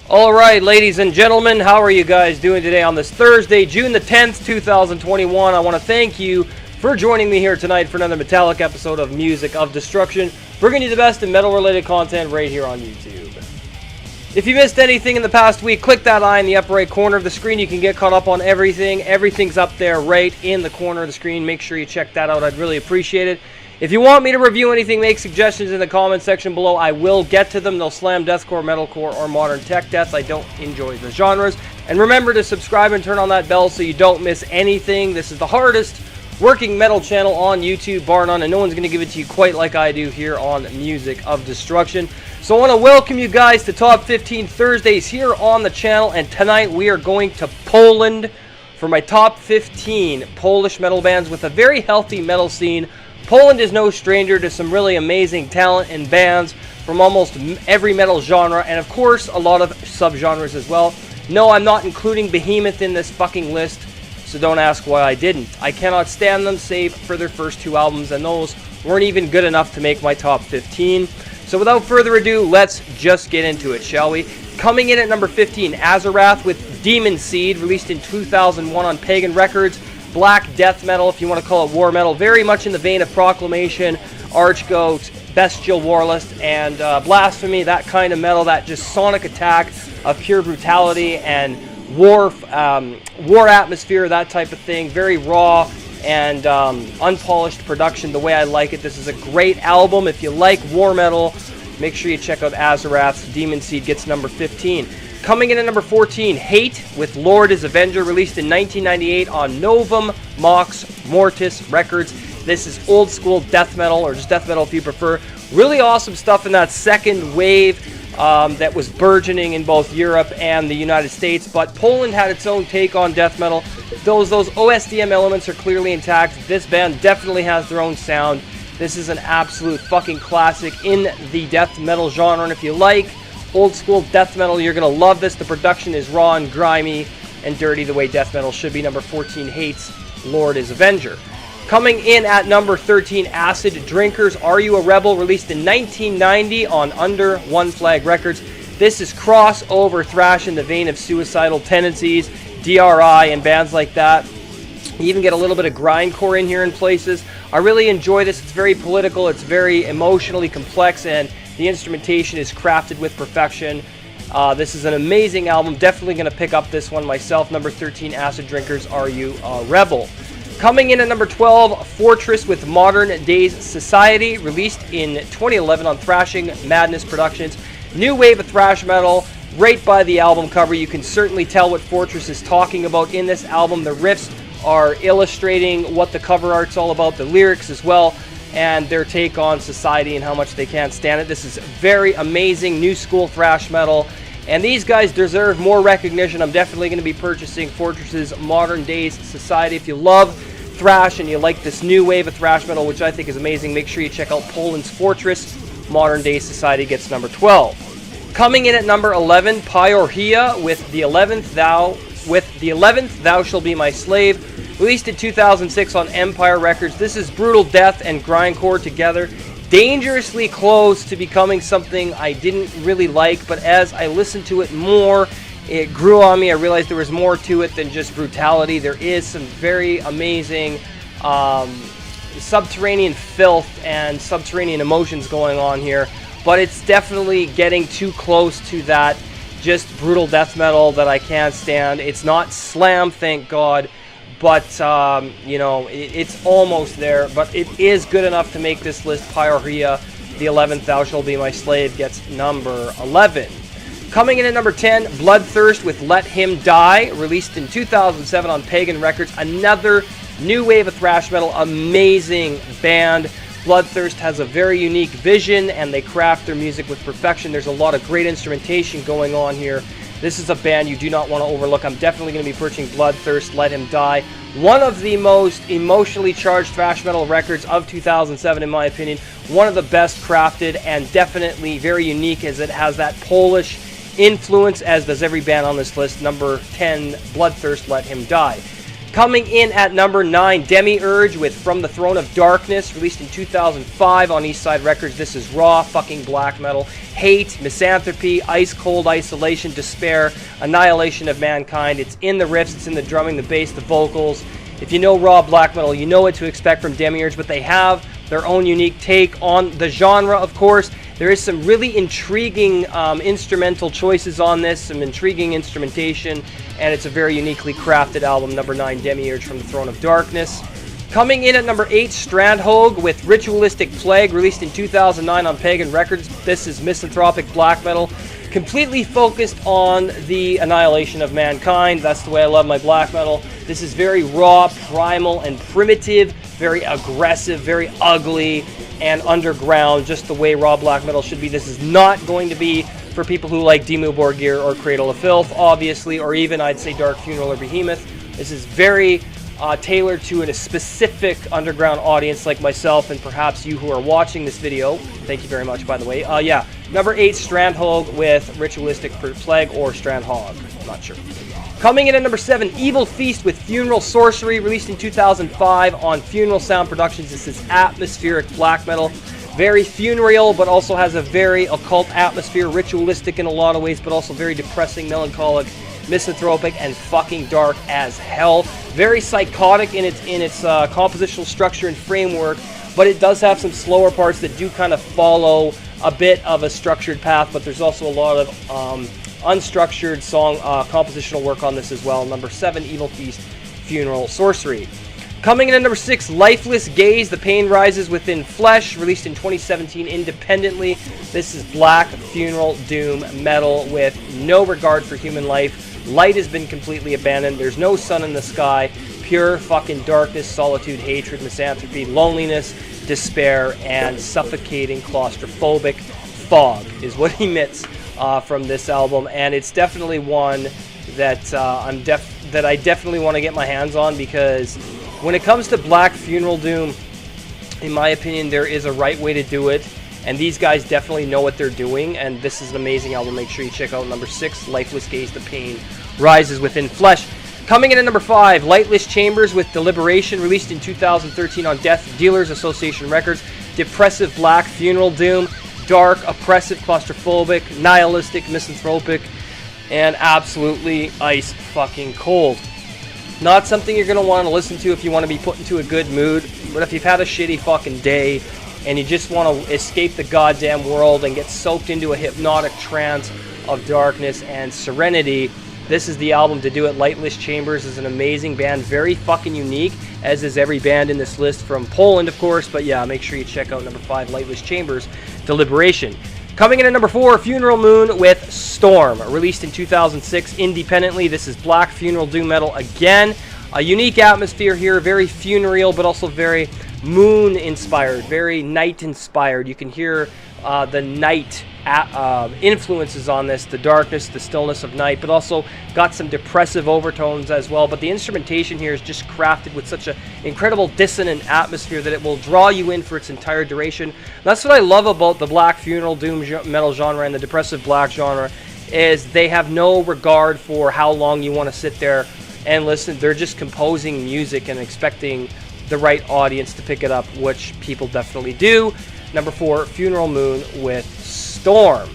Alright, ladies and gentlemen, how are you guys doing today on this Thursday, June the 10th, 2021? I want to thank you for joining me here tonight for another metallic episode of Music of Destruction, bringing you the best in metal-related content right here on YouTube. If you missed anything in the past week, click that eye in the upper right corner of the screen. You can get caught up on everything. Everything's up there right in the corner of the screen. Make sure you check that out. I'd really appreciate it. If you want me to review anything, make suggestions in the comment section below. I will get to them. They'll slam deathcore, metalcore, or modern tech death. I don't enjoy the genres. And remember to subscribe and turn on that bell so you don't miss anything. This is the hardest working metal channel on YouTube, bar none, and no one's going to give it to you quite like I do here on Music of Destruction. So I want to welcome you guys to Top 15 Thursdays here on the channel, and tonight we are going to Poland for my Top 15 Polish metal bands with a very healthy metal scene. Poland is no stranger to some really amazing talent and bands from almost every metal genre, and of course a lot of subgenres as well. No, I'm not including Behemoth in this fucking list, so don't ask why I didn't. I cannot stand them save for their first two albums, and those weren't even good enough to make my top 15. So without further ado, let's just get into it, shall we? Coming in at number 15, Azarath with Demon Seed, released in 2001 on Pagan Records. Black death metal, if you want to call it war metal, very much in the vein of Proclamation, Archgoat, Bestial Warlust, and Blasphemy, that kind of metal, that just sonic attack of pure brutality and war atmosphere, that type of thing. Very raw and unpolished production, the way I like it. This is a great album. If you like war metal, make sure you check out Azarath's Demon Seed. Gets number 15. Coming in at number 14, Hate with Lord is Avenger, released in 1998 on Novum, Mortis Records. This is old school death metal, or just death metal if you prefer. Really awesome stuff in that second wave that was burgeoning in both Europe and the United States, but Poland had its own take on death metal. Those OSDM elements are clearly intact. This band definitely has their own sound. This is an absolute fucking classic in the death metal genre, and if you like old school death metal, you're going to love this. The production is raw and grimy and dirty the way death metal should be. Number 14, Hate's Lord is Avenger. Coming in at number 13, Acid Drinkers, Are You a Rebel, released in 1990 on Under One Flag Records. This is crossover thrash in the vein of Suicidal Tendencies, DRI, and bands like that. You even get a little bit of grindcore in here in places. I really enjoy this. It's very political, it's very emotionally complex, and the instrumentation is crafted with perfection. This is an amazing album. Definitely going to pick up this one myself. Number 13, Acid Drinkers, Are You a Rebel? Coming in at number 12, Fortress with Modern Days Society, released in 2011 on Thrashing Madness Productions. New wave of thrash metal, right by the album cover. You can certainly tell what Fortress is talking about in this album. The riffs are illustrating what the cover art's all about, the lyrics as well, and their take on society and how much they can't stand it. This is very amazing new school thrash metal, and these guys deserve more recognition. I'm definitely going to be purchasing Fortress's Modern Days Society. If you love thrash and you like this new wave of thrash metal, which I think is amazing, make sure you check out Poland's Fortress. Modern Days Society gets number 12. Coming in at number 11, Pyorrhoea with the 11th Thou Shall Be My Slave, released in 2006 on Empire Records. This is brutal death and grindcore together. Dangerously close to becoming something I didn't really like, but as I listened to it more, it grew on me. I realized there was more to it than just brutality. There is some very amazing subterranean filth and subterranean emotions going on here, but it's definitely getting too close to that just brutal death metal that I can't stand. It's not slam, thank God, but, you know, it's almost there. But it is good enough to make this list. Pyorrhoea, the 11th Thou Shall Be My Slave, gets number 11. Coming in at number 10, Bloodthirst with Let Him Die, released in 2007 on Pagan Records. Another new wave of thrash metal, amazing band. Bloodthirst has a very unique vision, and they craft their music with perfection. There's a lot of great instrumentation going on here. This is a band you do not want to overlook. I'm definitely going to be purchasing Bloodthirst, Let Him Die. One of the most emotionally charged thrash metal records of 2007, in my opinion. One of the best crafted, and definitely very unique, as it has that Polish influence, as does every band on this list. Number 10, Bloodthirst, Let Him Die. Coming in at number 9, Demiurge with From the Throne of Darkness, released in 2005 on Eastside Records. This is raw fucking black metal. Hate, misanthropy, ice cold isolation, despair, annihilation of mankind. It's in the riffs, it's in the drumming, the bass, the vocals. If you know raw black metal, you know what to expect from Demiurge, but they have their own unique take on the genre, of course. There is some really intriguing instrumental choices on this, some intriguing instrumentation, and it's a very uniquely crafted album. Number 9, Demiurge from the Throne of Darkness. Coming in at number 8, Strandhog with Ritualistic Plague, released in 2009 on Pagan Records. This is misanthropic black metal, completely focused on the annihilation of mankind. That's the way I love my black metal. This is very raw, primal, and primitive, very aggressive, very ugly, and underground, just the way raw black metal should be. This is not going to be for people who like Dimmu Borgir or Cradle of Filth, obviously, or even, I'd say, Dark Funeral or Behemoth. This is very tailored to a specific underground audience like myself and perhaps you who are watching this video. Thank you very much, by the way. Yeah, number 8, Strandhog with Ritualistic Plague or Strandhog. I'm not sure. Coming in at number 7, Evil Feast with Funeral Sorcery, released in 2005 on Funeral Sound Productions. This is atmospheric black metal. Very funereal, but also has a very occult atmosphere, ritualistic in a lot of ways, but also very depressing, melancholic, misanthropic, and fucking dark as hell. Very psychotic in its compositional structure and framework, but it does have some slower parts that do kind of follow a bit of a structured path, but there's also a lot of unstructured song compositional work on this as well. Number 7, Evil Feast, Funeral Sorcery. Coming in at number 6, Lifeless Gaze, The Pain Rises Within Flesh, released in 2017 independently. This is black funeral doom metal with no regard for human life. Light has been completely abandoned. There's no sun in the sky. Pure fucking darkness, solitude, hatred, misanthropy, loneliness, despair, and suffocating claustrophobic fog is what emits from this album. And it's definitely one that I definitely want to get my hands on, because when it comes to black funeral doom, in my opinion, there is a right way to do it, and these guys definitely know what they're doing, and this is an amazing album. Make sure you check out number 6, Lifeless Gaze, The Pain Rises Within Flesh. Coming in at number 5, Lightless Chambers with Deliberation, released in 2013 on Death Dealers Association Records. Depressive black funeral doom, dark, oppressive, claustrophobic, nihilistic, misanthropic, and absolutely ice fucking cold. Not something you're going to want to listen to if you want to be put into a good mood, but if you've had a shitty fucking day and you just want to escape the goddamn world and get soaked into a hypnotic trance of darkness and serenity, this is the album to do it. Lightless Chambers is an amazing band, very fucking unique, as is every band in this list from Poland, of course, but yeah, make sure you check out number 5, Lightless Chambers, Deliberation. Coming in at number 4, Funeral Moon with Storm, released in 2006 independently. This is black funeral doom metal again. A unique atmosphere here, very funereal, but also very moon-inspired, very night-inspired. You can hear the night influences on this, the darkness, the stillness of night, but also got some depressive overtones as well. But the instrumentation here is just crafted with such an incredible dissonant atmosphere that it will draw you in for its entire duration. That's what I love about the black funeral doom metal genre and the depressive black genre, is they have no regard for how long you want to sit there and listen. They're just composing music and expecting the right audience to pick it up, which people definitely do. Number 4, Funeral Moon with Storm.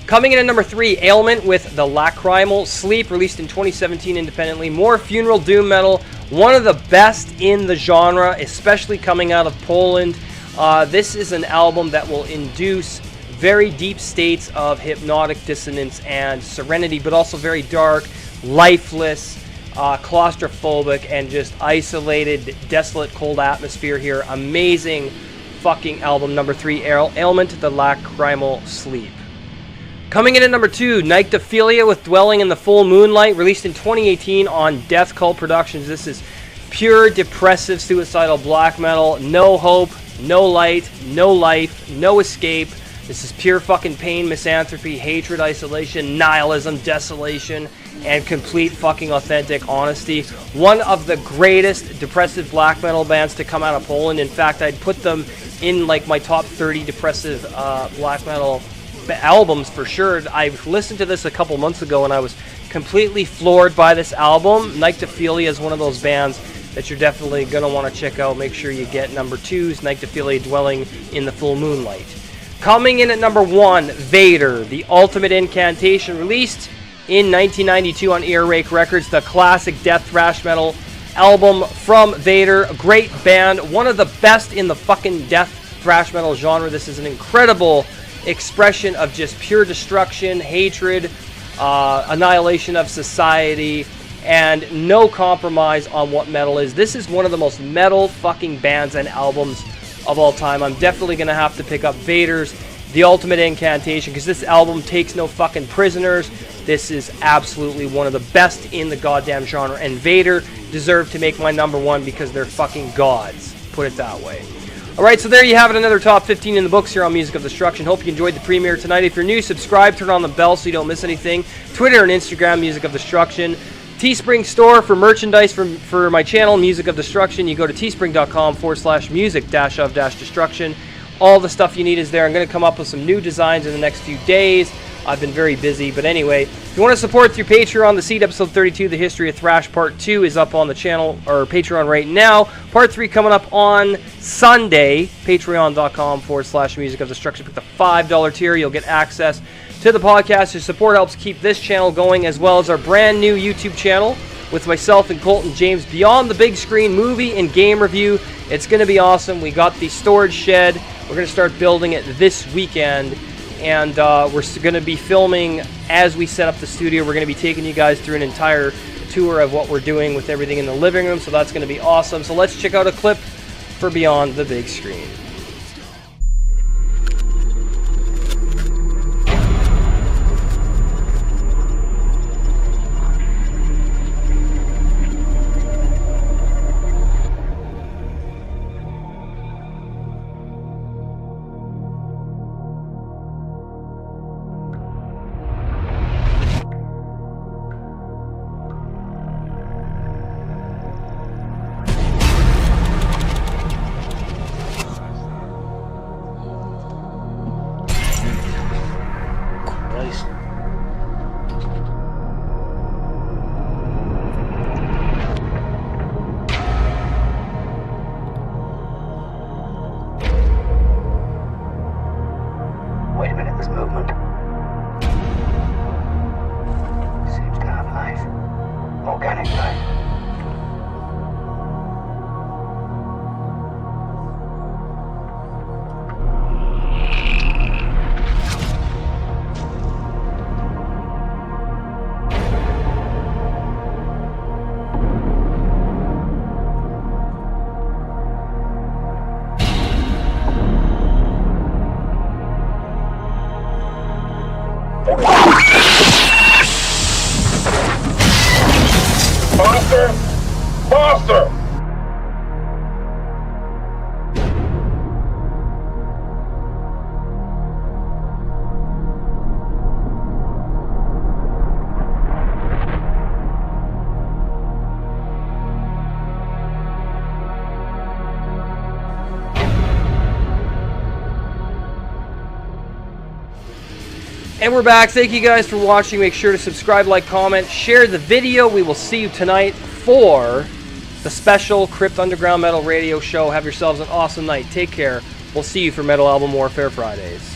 Coming in at number 3, Ailment with The Lacrimal Sleep, released in 2017 independently. More funeral doom metal, one of the best in the genre, especially coming out of Poland. This is an album that will induce very deep states of hypnotic dissonance and serenity, but also very dark, lifeless, claustrophobic, and just isolated, desolate, cold atmosphere here. Amazing fucking album. Number 3, Ailment, The Lacrimal Sleep. Coming in at number 2, Nyctophilia with Dwelling in the Full Moonlight, released in 2018 on Death Cult Productions. This is pure depressive suicidal black metal. No hope, no light, no life, no escape. This is pure fucking pain, misanthropy, hatred, isolation, nihilism, desolation, and complete fucking authentic honesty. One of the greatest depressive black metal bands to come out of Poland. In fact, I'd put them in like my top 30 depressive black metal albums for sure. I listened to this a couple months ago and I was completely floored by this album. Nyctophilia is one of those bands that you're definitely going to want to check out. Make sure you get number 2's Nyctophilia, Dwelling in the Full Moonlight. Coming in at number 1, Vader, the Ultimate Incantation, released in 1992 on Earache Records, the classic death thrash metal album from Vader. A great band, one of the best in the fucking death thrash metal genre. This is an incredible expression of just pure destruction, hatred, annihilation of society, and no compromise on what metal is. This is one of the most metal fucking bands and albums of all time. I'm definitely going to have to pick up Vader's The Ultimate Incantation, because this album takes no fucking prisoners. This is absolutely one of the best in the goddamn genre, and Vader deserved to make my number 1 because they're fucking gods. Put it that way. Alright, so there you have it, another top 15 in the books here on Music of Destruction. Hope you enjoyed the premiere tonight. If you're new, subscribe, turn on the bell so you don't miss anything. Twitter and Instagram, Music of Destruction. Teespring store for merchandise for my channel, Music of Destruction. You go to teespring.com/music-of-destruction. All the stuff you need is there. I'm going to come up with some new designs in the next few days. I've been very busy, but anyway, if you want to support through Patreon, The Seed episode 32, The History of Thrash Part 2 is up on the channel, or Patreon right now. Part 3 coming up on Sunday, patreon.com/music of destruction. Pick the $5 tier, you'll get access to the podcast. Your support helps keep this channel going, as well as our brand new YouTube channel with myself and Colton James, Beyond the Big Screen movie and game review. It's going to be awesome. We got the storage shed. We're going to start building it this weekend, and we're going to be filming as we set up the studio. We're going to be taking you guys through an entire tour of what we're doing with everything in the living room, so that's going to be awesome. So let's check out a clip for Beyond the Big Screen. Wait a minute, this movement seems to have life. Organic life. Faster! Faster! And we're back. Thank you guys for watching. Make sure to subscribe, like, comment, share the video. We will see you tonight for the special Crypt Underground Metal Radio Show. Have yourselves an awesome night. Take care. We'll see you for Metal Album Warfare Fridays.